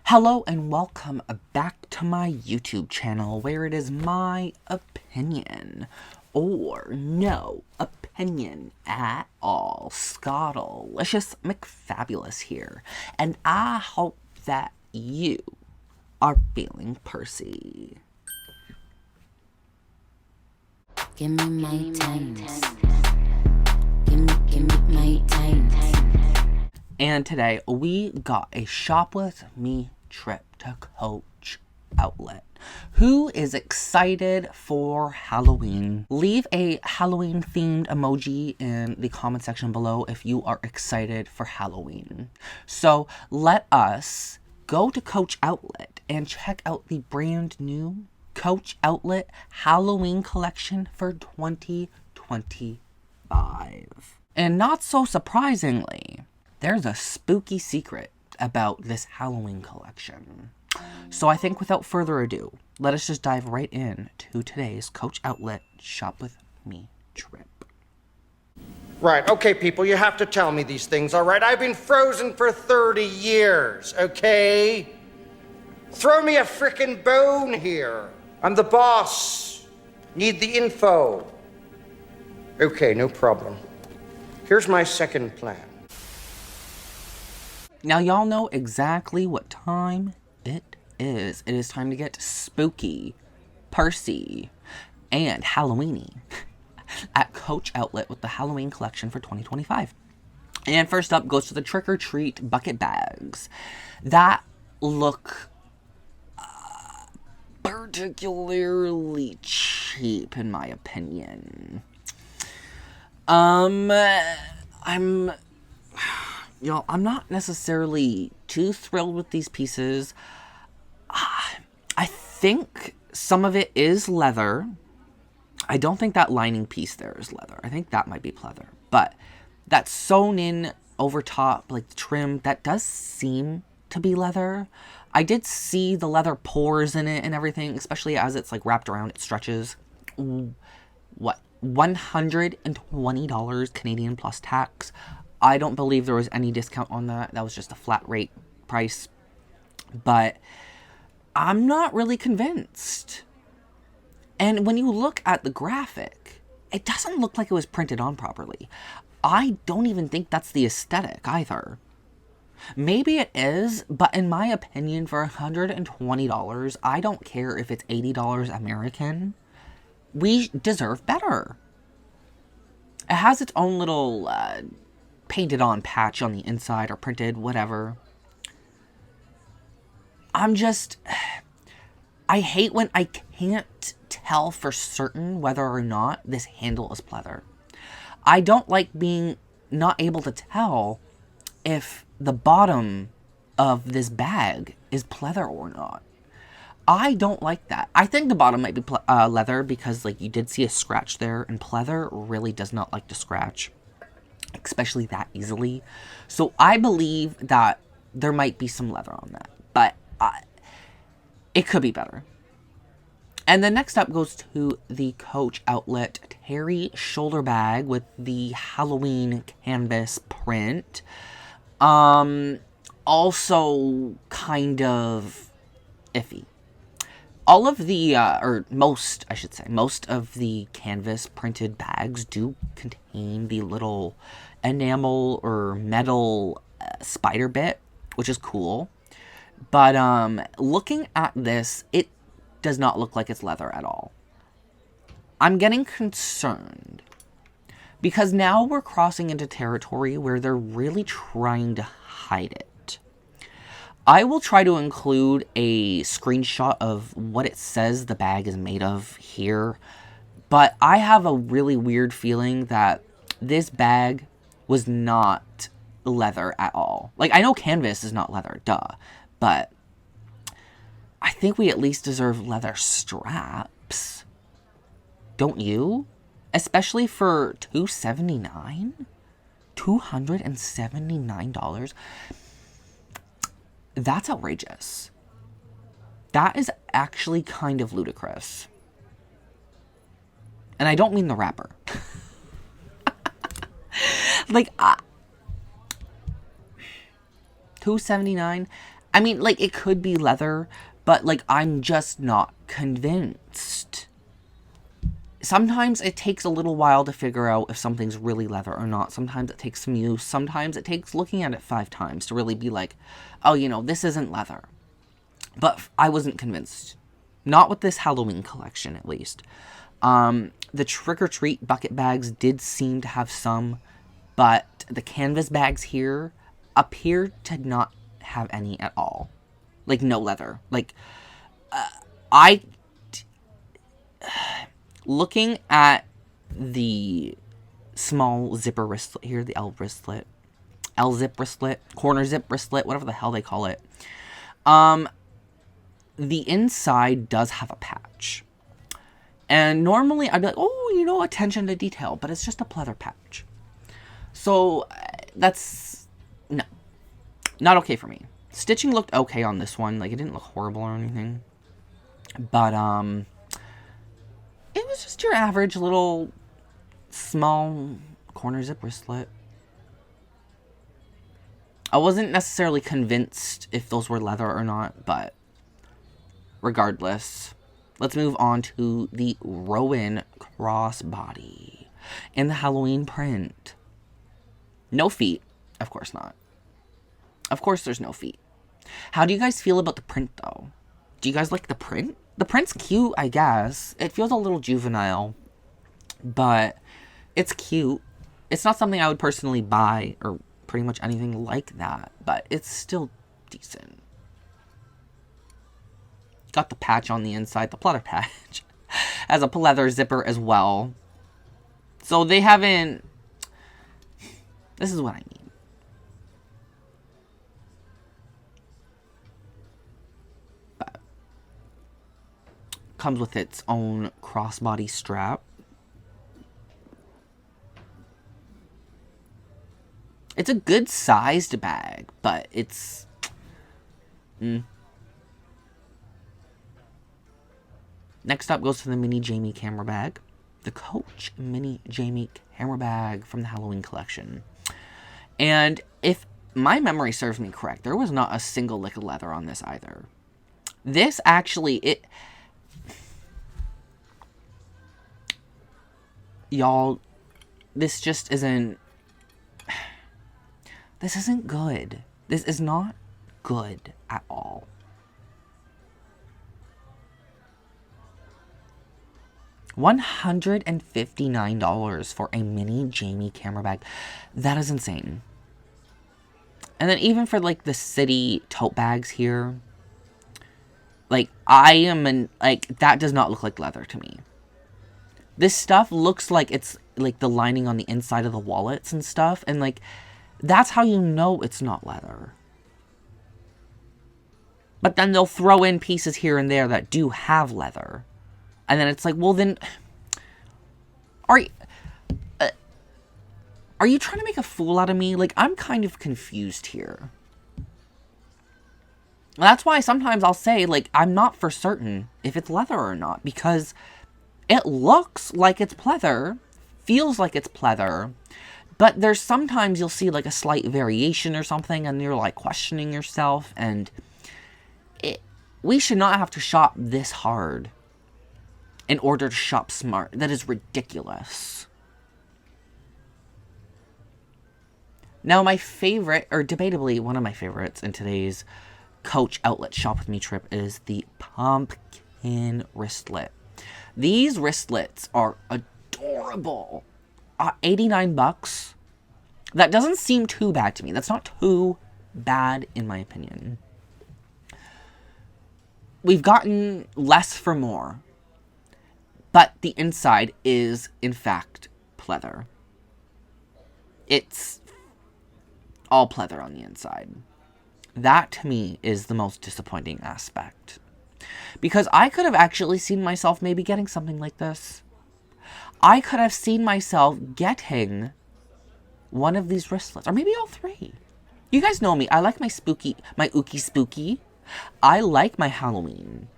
Hello and welcome back to my YouTube channel where it is my opinion, or no opinion at all, Scottalicious McFabulous here, and I hope that you are feeling Percy. Give me my times. Give me my times. And today we got a shop with me trip to Coach Outlet. Who is excited for Halloween? Leave a Halloween themed emoji in the comment section below if you are excited for Halloween. So let us go to Coach Outlet and check out the brand new Coach Outlet Halloween collection for 2025. And not so surprisingly, there's a spooky secret about this Halloween collection. So I think without further ado, let us just dive right in to today's Coach Outlet Shop With Me trip. Right, okay, people, you have to tell me these things, all right? I've been frozen for 30 years, okay? Throw me a frickin' bone here. I'm the boss. Need the info. Okay, no problem. Here's my second plan. Now y'all know exactly what time it is. It is time to get spooky, Percy, and Halloweeny at Coach Outlet with the Halloween collection for 2025. And first up goes to the Trick or Treat bucket bags that look particularly cheap in my opinion. I'm not necessarily too thrilled with these pieces. I think some of it is leather. I don't think that lining piece there is leather. I think that might be pleather. But that sewn in over top, like the trim, that does seem to be leather. I did see the leather pores in it and everything, especially as it's like wrapped around, it stretches. What? $120 Canadian plus tax. I don't believe there was any discount on that. That was just a flat rate price. But I'm not really convinced. And when you look at the graphic, it doesn't look like it was printed on properly. I don't even think that's the aesthetic either. Maybe it is, but in my opinion, for $120, I don't care if it's $80 American. We deserve better. It has its own little painted on patch on the inside or printed, whatever. I hate when I can't tell for certain whether or not this handle is pleather. I don't like being not able to tell if the bottom of this bag is pleather or not. I don't like that. I think the bottom might be leather because like you did see a scratch there, and pleather really does not like to scratch, especially that easily. So I believe that there might be some leather on that, but it could be better. And then next up goes to the Coach Outlet Terry shoulder bag with the Halloween canvas print. Also kind of iffy. All of the, most of the canvas printed bags do contain the little enamel or metal spider bit, which is cool. But, looking at this, it does not look like it's leather at all. I'm getting concerned because now we're crossing into territory where they're really trying to hide it. I will try to include a screenshot of what it says the bag is made of here, but I have a really weird feeling that this bag was not leather at all. Like, I know canvas is not leather, duh, but I think we at least deserve leather straps. Don't you? Especially for $279? $279? That's outrageous. That is actually kind of ludicrous. And I don't mean the rapper. Like, $279. I mean, like, it could be leather, but, like, I'm just not convinced. Sometimes it takes a little while to figure out if something's really leather or not. Sometimes it takes some use. Sometimes it takes looking at it 5 times to really be like, oh, you know, this isn't leather. But I wasn't convinced. Not with this Halloween collection, at least. The trick-or-treat bucket bags did seem to have some, but the canvas bags here appear to not have any at all. Like, no leather. Like, looking at the small zipper wristlet here, the L-zip wristlet, corner zip wristlet, whatever the hell they call it. The inside does have a patch. And normally I'd be like, oh, you know, attention to detail, but it's just a pleather patch. So that's, no, not okay for me. Stitching looked okay on this one. Like, it didn't look horrible or anything. But, it was just your average little small corner zip wristlet. I wasn't necessarily convinced if those were leather or not, but regardless, let's move on to the Rowan crossbody in the Halloween print. No feet. Of course not. Of course there's no feet. How do you guys feel about the print, though? Do you guys like the print? The print's cute, I guess. It feels a little juvenile, but it's cute. It's not something I would personally buy or pretty much anything like that, but it's still decent. Got the patch on the inside, the pleather patch, as a pleather zipper as well. So they haven't... This is what I mean. But comes with its own crossbody strap. It's a good sized bag, but it's... Next up goes to the Mini Jamie camera bag. The Coach Mini Jamie camera bag from the Halloween collection. And if my memory serves me correct, there was not a single lick of leather on this either. This actually, y'all, this just isn't... This isn't good. This is not good at all. $159 for a Mini Jamie camera bag. That is insane. And then even for, like, the city tote bags here, like, that does not look like leather to me. This stuff looks like it's, like, the lining on the inside of the wallets and stuff, and, like, that's how you know it's not leather. But then they'll throw in pieces here and there that do have leather. And then it's like, well, then, are you trying to make a fool out of me? Like, I'm kind of confused here. That's why sometimes I'll say, like, I'm not for certain if it's leather or not, because it looks like it's pleather, feels like it's pleather, but there's sometimes you'll see, like, a slight variation or something, and you're, like, questioning yourself, and we should not have to shop this hard in order to shop smart. That is ridiculous. Now, my favorite, or debatably one of my favorites in today's Coach Outlet Shop With Me trip is the pumpkin wristlet. These wristlets are adorable. 89 bucks. That doesn't seem too bad to me. That's not too bad in my opinion. We've gotten less for more. But the inside is, in fact, pleather. It's all pleather on the inside. That, to me, is the most disappointing aspect. Because I could have actually seen myself maybe getting something like this. I could have seen myself getting one of these wristlets. Or maybe all 3. You guys know me. I like my ookie spooky. I like my Halloween.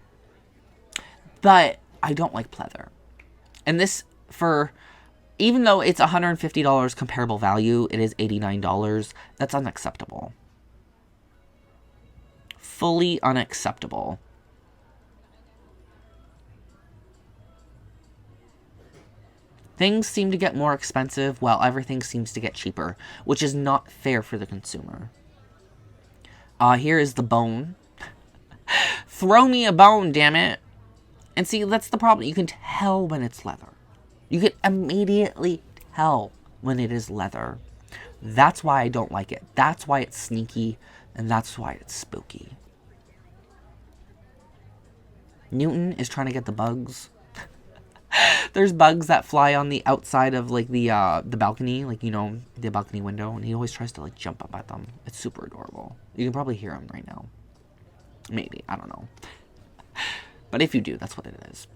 But I don't like pleather. And this, even though it's $150 comparable value, it is $89. That's unacceptable. fully unacceptable. Things seem to get more expensive while everything seems to get cheaper, which is not fair for the consumer. Here is the bone. Throw me a bone, damn it. And see, that's the problem. You can tell when it's leather. You can immediately tell when it is leather. That's why I don't like it. That's why it's sneaky, and that's why it's spooky. Newton is trying to get the bugs. There's bugs that fly on the outside of, like, the balcony, like, you know, the balcony window, and he always tries to, like, jump up at them. It's super adorable. You can probably hear him right now. Maybe. I don't know. But if you do, that's what it is.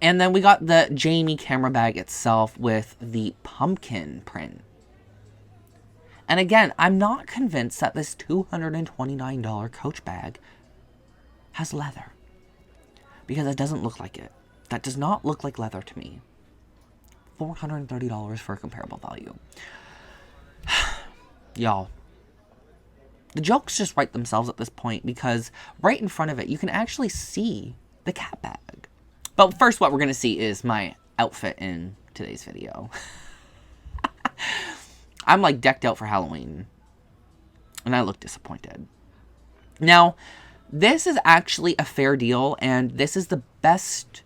And then we got the Jamie camera bag itself with the pumpkin print. And again, I'm not convinced that this $229 Coach bag has leather. Because it doesn't look like it. That does not look like leather to me. $430 for a comparable value. Y'all. The jokes just write themselves at this point because right in front of it, you can actually see the cat bag. But first, what we're going to see is my outfit in today's video. I'm like decked out for Halloween. And I look disappointed. Now, this is actually a fair deal. And this is the best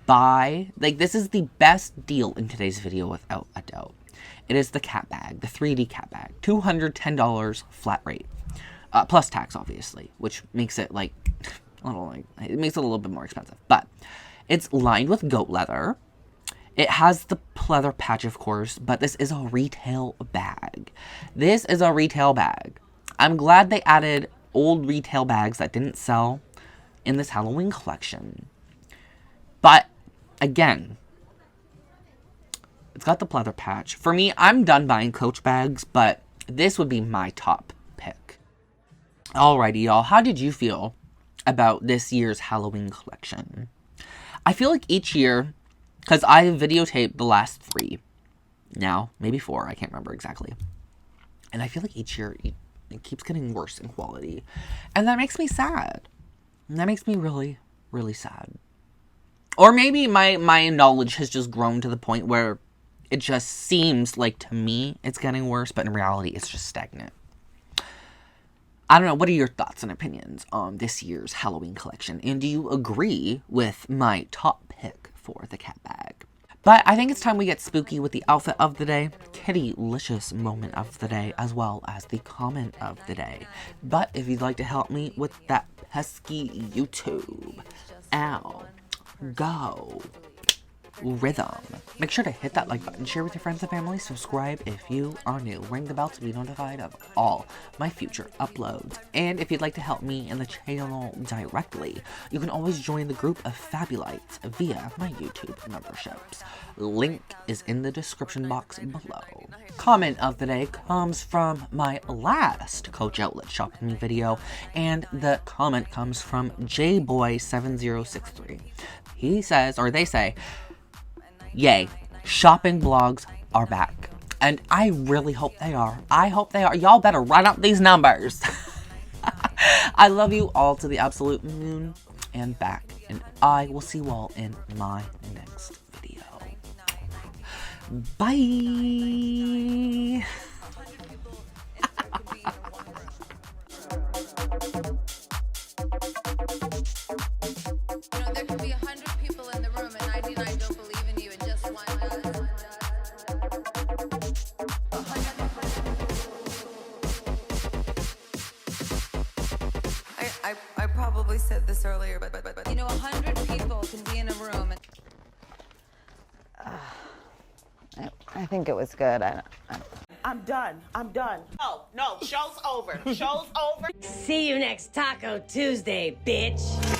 buy. Like, this is the best deal in today's video without a doubt. It is the cat bag. The 3D cat bag. $210 flat rate. Plus tax, obviously. Which makes it like a little, like, it makes it a little bit more expensive. But it's lined with goat leather. It has the pleather patch, of course, but this is a retail bag. This is a retail bag. I'm glad they added old retail bags that didn't sell in this Halloween collection. But, again, it's got the pleather patch. For me, I'm done buying Coach bags, but this would be my top pick. Alrighty, y'all. How did you feel about this year's Halloween collection? I feel like each year, because I videotaped the last 3. Now, maybe 4. I can't remember exactly. And I feel like each year it keeps getting worse in quality. And that makes me sad. And that makes me really, really sad. Or maybe my knowledge has just grown to the point where it just seems like, to me, it's getting worse. But in reality, it's just stagnant. I don't know. What are your thoughts and opinions on this year's Halloween collection? And do you agree with my top pick for the cat bag? But I think it's time we get spooky with the outfit of the day, kitty-licious moment of the day, as well as the comment of the day. But if you'd like to help me with that pesky YouTube, go rhythm. Make sure to hit that like button, share with your friends and family, subscribe if you are new, ring the bell to be notified of all my future uploads. And if you'd like to help me and the channel directly, you can always join the group of Fabulites via my YouTube memberships. Link is in the description box below. Comment of the day comes from my last Coach Outlet shopping me video, and the comment comes from jboy7063. He says, or they say, yay, shopping blogs are back. And I really hope they are. I hope they are. Y'all better run up these numbers. I love you all to the absolute moon and back. And I will see you all in my next video. Bye. There could be 100 people in the room and 99 don't believe in you and just one does. I probably said this earlier, but 100 people can be in a room and I think it was good. I'm done. No, show's over. Show's over. See you next Taco Tuesday, bitch.